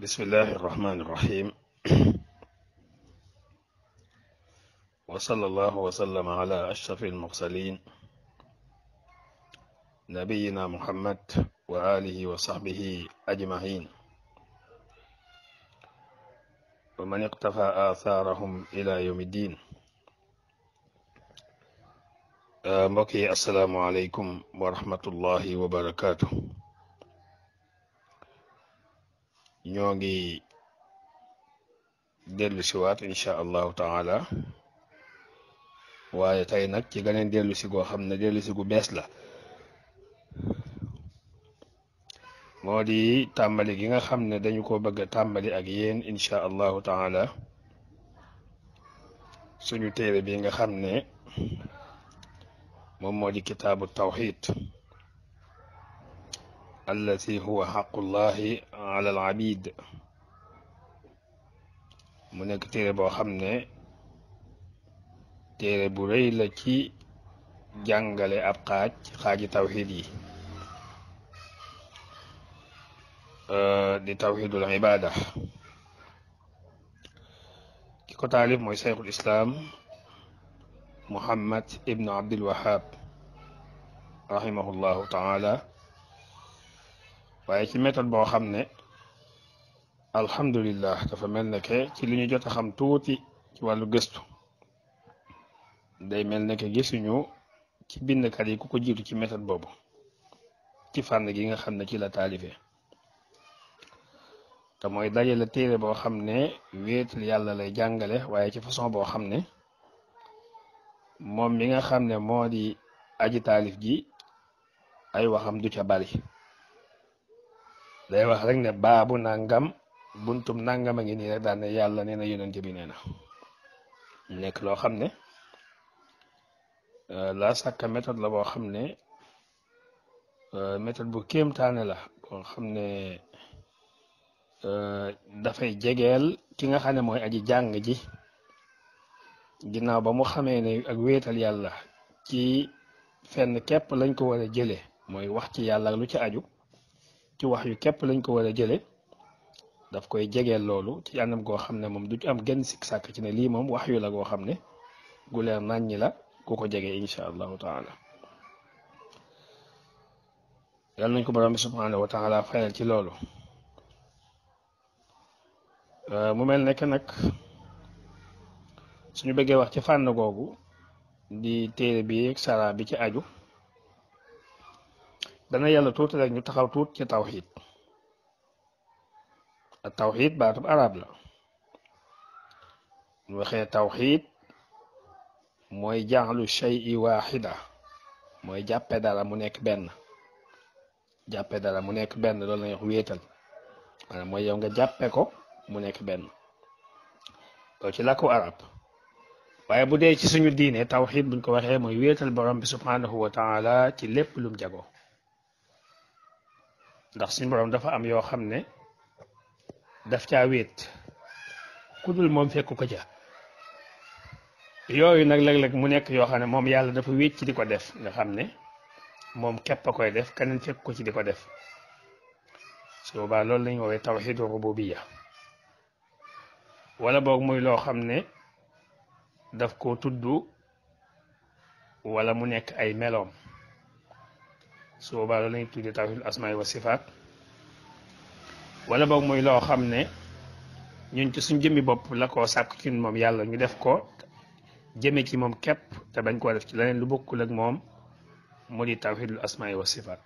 بسم الله الرحمن الرحيم وصلى الله وسلم على أشرف المرسلين نبينا محمد وآله وصحبه أجمعين ومن اقتفى آثارهم إلى يوم الدين. mbokki assalaamu aleykum wa rahmatullahi wa barakaatu. ñoo ngi dellu si waat incha allahu taala waaye tey nag ci ganeen dellu si goo xam ne dellu si gu bees la, moo di tàmbali gi nga xam ne dañu ko bëgg a tàmbali ak yéen incha allahu taala suñu téere bi nga xam ne moom moo di kitaabu tawxid allati huwa xaqullahi ala al abid. mu nekk téere boo xam ne téere bu rëy la ci jàngale ab xaaji tawxid yi, di tawxidul ibada. ki ko taalif mooy cheikhul islam Muhammad ibnu Abdul Wahab rahimahullahu taala, waaye ci méthode boo xam ne alhamdulillah dafa mel ne ke ci li ñu jot a xam tuuti ci wàllu gëstu day mel ne ke gisuñu ci bindkat yi ku ko jiitu ci méthode boobu ci fànn gi nga xam ne ci la taalifee, te mooy dajale téere boo xam ne wéetal yàlla lay jàngale, waaye ci façon boo xam ne moom mi nga xam ne moo di aji taalif ji ay waxam du ca bari, day wax rek ne baabu nangam buntum nangam a ngi nii rek daan ne yàlla nee na yonent bi nee na. nekk loo xam ne la sàkka méthode la boo xam ne méthode bu kéemtaane la boo xam ne dafay jegeel ki nga xam ne mooy aji jàng ji ginnaaw ba mu xamee ne ak wéetal yàlla ci fenn képp lañ ko war a jële, mooy wax ci yàlla lu ci aju ci wax yu képp lañ ko war a jële, daf koy jegeel loolu ci anam goo xam ne moom du am genn sikk sàkk ci ne lii moom wax yu la goo xam ne gu leer nàññi la ku ko jege incha allahu taala. yàlla nañ ko borom bi subhanahu wa taala fayal ci loolu. mu mel nekk nag suñu bëggee wax ci fànn googu di téere bi ak sara bi ci aju, dana yàlla tuuti rek ñu taxaw tuut ci tawxid. ak tawxid baatub arab la, ñu waxee tawxid mooy jaaxlu shay'i waaxida, mooy jàppe dara mu nekk benn. jàppe dara mu nekk benn loolu la ñuy wax wéetal, maanaam mooy yow nga jàppe ko mu nekk benn, loolu ci làkku arab. waaye bu dee ci suñu diine tawxid buñ ko waxee mooy wéetal borom bi subhanahu wa taala ci lépp lum jagoo, ndax suñu borom dafa am yoo xam ne daf caa wéet ku dul moom fekku ko ca. yooyu nag léeg-léeg mu nekk yoo xam ne moom yàlla dafa wéet ci di ko def, nga xam ne moom képp a koy def, keneen fekk ko ci di ko def. su boobaa loolu lañu woowee tawxidu rububiyya. wala boog muy loo xam ne daf ko tudd wala mu nekk ay meloom, su boobaa loolu lañu tuddee tawxidul asmaa wa sifaat. wala boog muy loo xam ne ñun ci suñ jëmmi bopp la koo sàkk ci moom yàlla ñu def ko jëme ci moom képp te bañ koo def ci leneen lu bokkul ak moom, mu di tawxidul asmaa wa sifaat.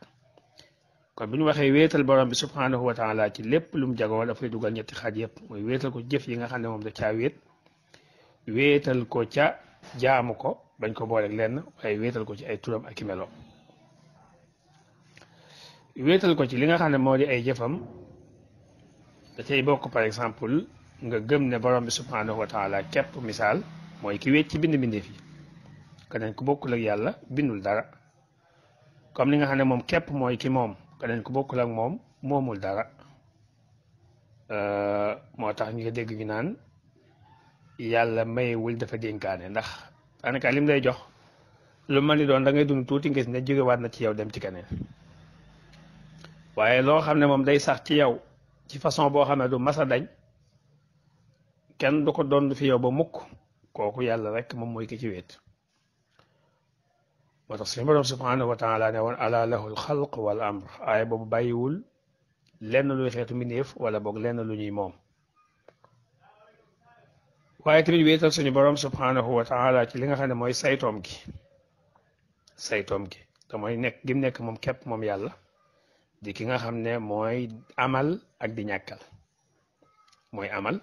kon bu ñu waxee wéetal borom bi subhanahu wa taala ci lépp lu mu jagoo dafay dugal ñetti xaaj yëpp, mooy wéetal ko jëf yi nga xam ne moom da caa wéetal ko ca jaamu ko bañ ko booleeg lenn, waaye wéetal ko ci ay turam ak i meloom. wéetal ko ci li nga xam ne moo di ay jëfam da cay bokk, par exemple nga gëm ne borom bi subhanahu wa taala képp, misaal mooy ki wéet ci bind-bindee fi, keneen ku bokkul ak yàlla bindul dara. comme li nga xam ne moom képp mooy ki moom, keneen ku bokkul ak moom moomul dara. moo tax ñu ko dégg ñu naan yàlla mayewul dafa dénkaane, ndax daanaka lim lay jox lu mën ni doon da ngay dund tuuti ngis ne jógewaat na ci yow dem ci keneen. waaye loo xam ne moom day sax ci yow ci façon boo xam ne du masa dañ kenn du ko doon fi yow ba mukk kooku yàlla rek moom mooy ki ci wéet moo tax suñu borom subhanahu wa taala ne woon ala lahul xalq wal amr aaya boobu bàyyiwul lenn luy xeetu mbindeef wala boog lenn lu ñuy moom waaye tamit wéetal suñu borom subhanahu wa taala ci li nga xam ne mooy saytoom gi te mooy nekk gim nekk moom képp moom yàlla di ki nga xam ne mooy amal ak di ñàkkal mooy amal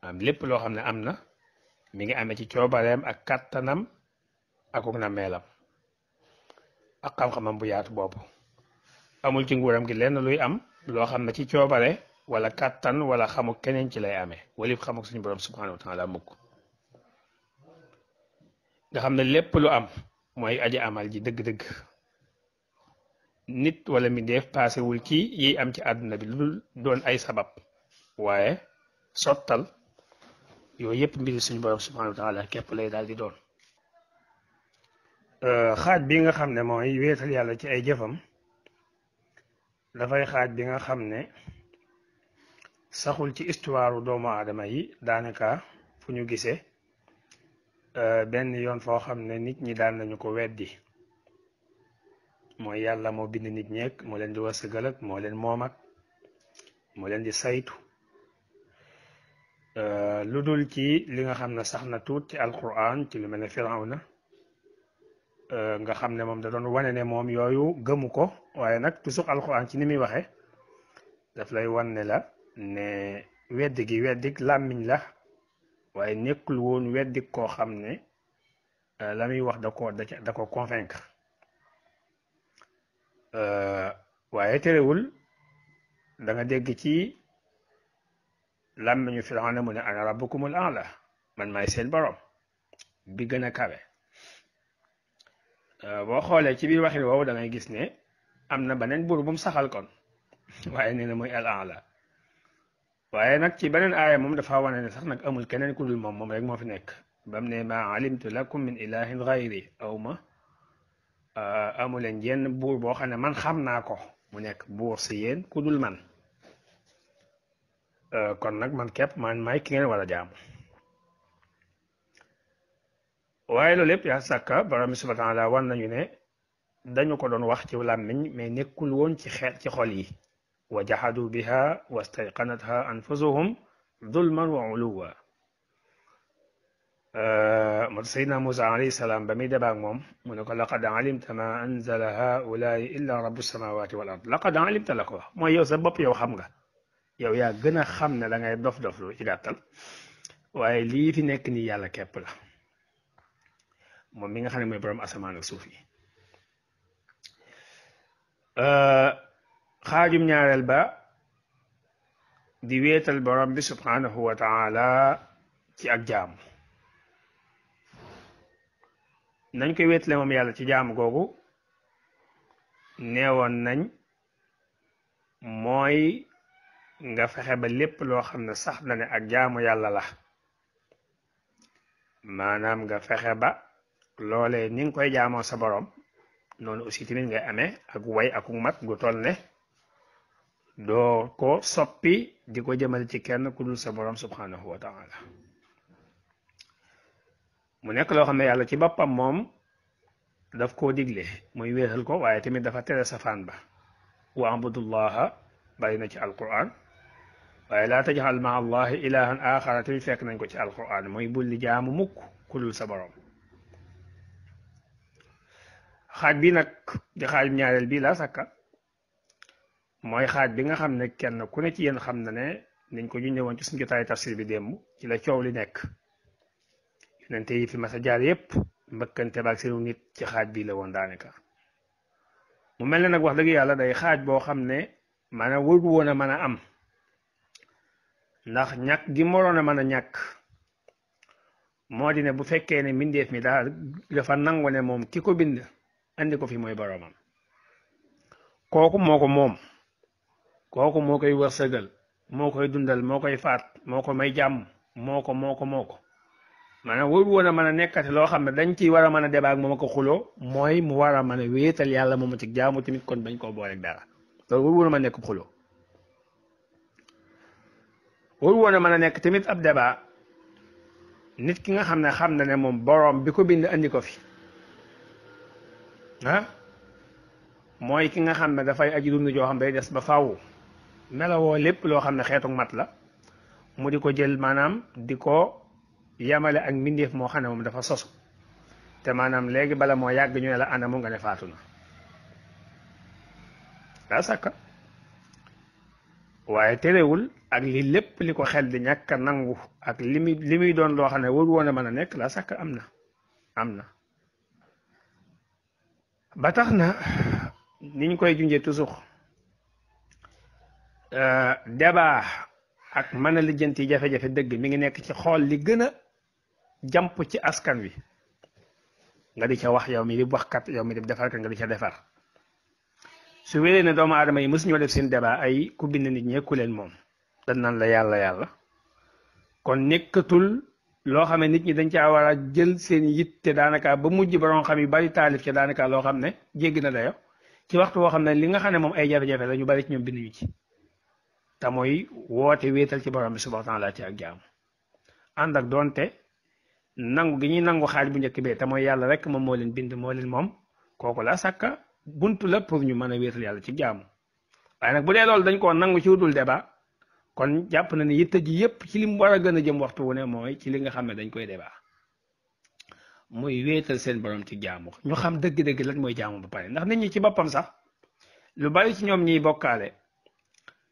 am lépp loo xam ne am na mi ngi amee ci coobareem ak kàttanam akuk na meelam ak xam-xamam bu yaatu boobu amul ci nguuram gi lenn luy am loo xam ne ci coobare wala kàttan wala xamuk keneen ci lay amee walif xamuk suñu borom subhanahu wa taala mukk nga xam ne lépp lu am mooy aji amal ji dëgg-dëgg nit wala mbindeef paasewul ci yiy am ci àdduna bi lu dul doon ay sabab waaye sottal yooyu yëpp mbiri suñu borom subhanahu wa taala képp lay daal di doon xaaj bi nga xam ne mooy wéetal yàlla ci ay jëfam dafay xaaj bi nga xam ne saxul ci histoire doomu aadama yi daanaka fu ñu gisee benn yoon foo xam ne nit ñi daan nañu ko weddi mooy yàlla moo bind nit ñeek moo leen di wërsëgal ak moo leen moom ak moo leen di saytu lu dul ci li nga xam ne sax na tuut ci alquran ci lu mel ne firawna nga xam ne moom da doon wane ne moom yooyu gëmu ko waaye nag toujours alquran ci ni muy waxe daf lay wan ne la ne weddi gi weddik làmmiñ la waaye nekkul woon weddik koo xam ne la muy wax da ko convaincre waaye terewul da nga dégg ci làmmiñu firawna mu ne ana rabbukumul a'la man maay seen borom bi gën a kawe boo xoolee ci biir waxin woowu da ngay gis ne am na beneen buur bu mu saxal kon waaye nee na mooy al a'la waaye nag ci beneen aaya moom dafa wane ne sax nag amul keneen ku dul moom rek moo fi nekk bam ne ma alimtu lakum min ilahin ghayri aw ma amuleen jenn buur boo xam ne man xam naa ko mu nekk buur si yéen ku dul man kon nag man képp man maay ki ngeen war a jaamu waaye loolu lépp yaa sàkka borom bi subhanahu wa taala wan nañu ne dañu ko doon wax ci làmmiñ mais nekkul woon ci xeet ci xol yi wa jahadu biha wastayqanatha anfusuhum zulman wa uluwa moo Seydina Musa alayhi salaam ba muy débaak moom mu ne ko laqad alimta ma anzala haulaai illa rabbu samawati wal ard laqad alimta la ko wax mooy yow sa bopp yow xam nga yow yaa gën a xam ne da ngay dof lu ci gàttal waaye lii fi nekk nii yàlla képp la moom mi nga xam ne mooy borom asamaan ak suuf yi xaajum ñaareel ba di wéetal borom bi subhanahu wa taala ci ak jaamu nañ koy wéetale moom yàlla ci jaamu googu neewoon nañ mooy nga fexe ba lépp loo xam ne sax na ne ak jaamu yàlla la maanaam nga fexe ba loolee ni nga koy jaamoo sa borom noonu aussi tamit ngay amee ak way ak mat gu toll ne doo ko soppi di ko jëmale ci kenn ku dul sa borom subhanahu wa taala mu nekk loo xam ne yàlla ci boppam moom daf koo digle muy wéetal ko waaye tamit dafa tere safaan ba wa abudullaha bari na ci alquran waaye laa tajal ma allahi ilahan axara tamit fekk nañ ko ci alquran mooy bulli jaamu mukk ku dul sa borom xaaj bi nag di xaaj ñaareel bii laa sakka mooy xaaj bi nga xam ne kenn ku ne ci yéen xam na ne niñ ko junne woon ci suñu jotaay tafsir bi démb ci la coow li nekk yonente yi fi masa jaar yépp mbëkkante baak seenu nit ci xaaj bii la woon daanaka mu mel ne nag wax dëgg yàlla day xaaj boo xam ne maanaam wëru woon a mën a am ndax ñàkk gi moroon a mën a ñàkk moo di ne bu fekkee ne mbindeef mi dafa nangu ne moom ki ko bind andi ko fi mooy boroomam kooku moo ko moom kooku moo koy wërsëgal moo koy dundal moo koy faat moo ko may jàmm moo ko maanaam wóoru woon a mën a nekkati loo xam ne dañ ciy war a mën a débat ak moom ko xuloo mooy mu war a mën a wéetal yàlla moom ci jaamu tamit kon bañ koo booleeg dara loolu wóoru woon a mën a nekk xuloo waru woon a mën a nekk tamit ab débat nit ki nga xam na ne moom boroom bi ko bind andi ko fi ah mooy ki nga xam ne dafay aji dund joo xam day des ba faaw melawoo lépp loo xam ne xeetu mat la mu di ko jël maanaam di ko yamale ak mbindeef moo xam ne moom dafa sosu te maanaam léegi bala moo yàgg ñu ne la ana mu nga ne faatu na daa sàkka waaye terewul ak li lépp li ko xel di ñàkk a nangu ak li muy doon loo xam ne waru woon a mën a nekk la sàkk am na ba tax na ni ñu koy junjee toujours débat ak mën a lijjanti jafe-jafe dëgg mi ngi nekk ci xool li gën a jàmp ci askan wi nga di ca wax yow mi di waxkat yow mi di defarkat nga di ca defar su wéree ne doomu aadama yi mësu ñoo def seen débat ay ku bind nit ñi ku leen moom dañ naan la yàlla kon nekkatul loo xam ne nit ñi dañ caa war a jël seen yitte daanaka ba mujj borom xam yi bari taalif ca daanaka loo xam ne jéggi na dayo ci waxtu woo xam ne li nga xam ne moom ay jafe-jafe la ñu bari ci ñoom bind ñu ci te mooy woote wéetal ci borom bi subhanahu wa taala ci ak jaamu ànd ak doonte nangu gi ñuy nangu xaaj bu njëkk bee te mooy yàlla rek moom moo leen bind moo leen moom kooku la sàkka buntu la pour ñu mën a wéetal yàlla ci jaamu waaye nag bu dee loolu dañ koo nangu ci wudul débat kon jàpp na ne yitte ji yépp ci li mu war a gën a jëm waxtu wu ne mooy ci li nga xam ne dañ koy débat muy wéetal seen borom ci jaamu ñu xam dëgg-dëgg lan mooy jaamu ba pare ndax nit ñi ci boppam sax lu bari ci ñoom ñiy bokkaale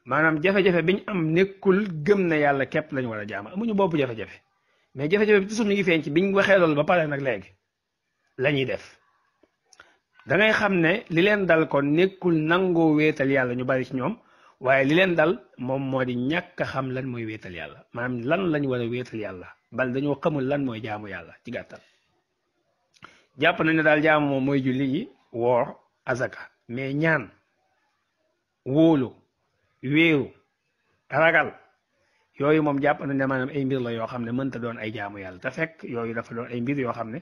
maanaam jafe-jafe biñ am nekkul gëm na yàlla képp lañu war a jaamu amuñu boobu jafe-jafe mais jafe-jafe bi toujours ñu ngi feeñ ci biñ waxee loolu ba pare nag léegi la ñuy def da ngay xam ne li leen dal kon nekkul nangoo wéetal yàlla ñu bari ci ñoom waaye li leen dal moom moo di ñàkk a xam lan mooy wéetal yàlla maanaam lan lañ war a wéetal yàlla bal dañoo xamul lan mooy jaamu yàlla ci gàttal jàpp nañ ne daal jaamu moom mooy julli yi woor azaka mais ñaan wóolu wéeru ragal yooyu moom jàpp nañ ne maanaam ay mbir la yoo xam ne mënta doon ay jaamu yàlla te fekk yooyu dafa doon ay mbir yoo xam ne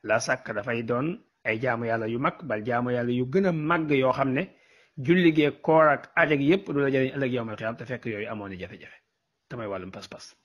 la sàkk dafay doon ay jaamu yàlla yu mag bal jaamu yàlla yu gën a màgg yoo xam ne julligee koor ak aj ak yépp du la jëriñ ëllëg yawmal qiyaama te fekk yooyu amoon na jafe-jafe damay wàllum pas-pas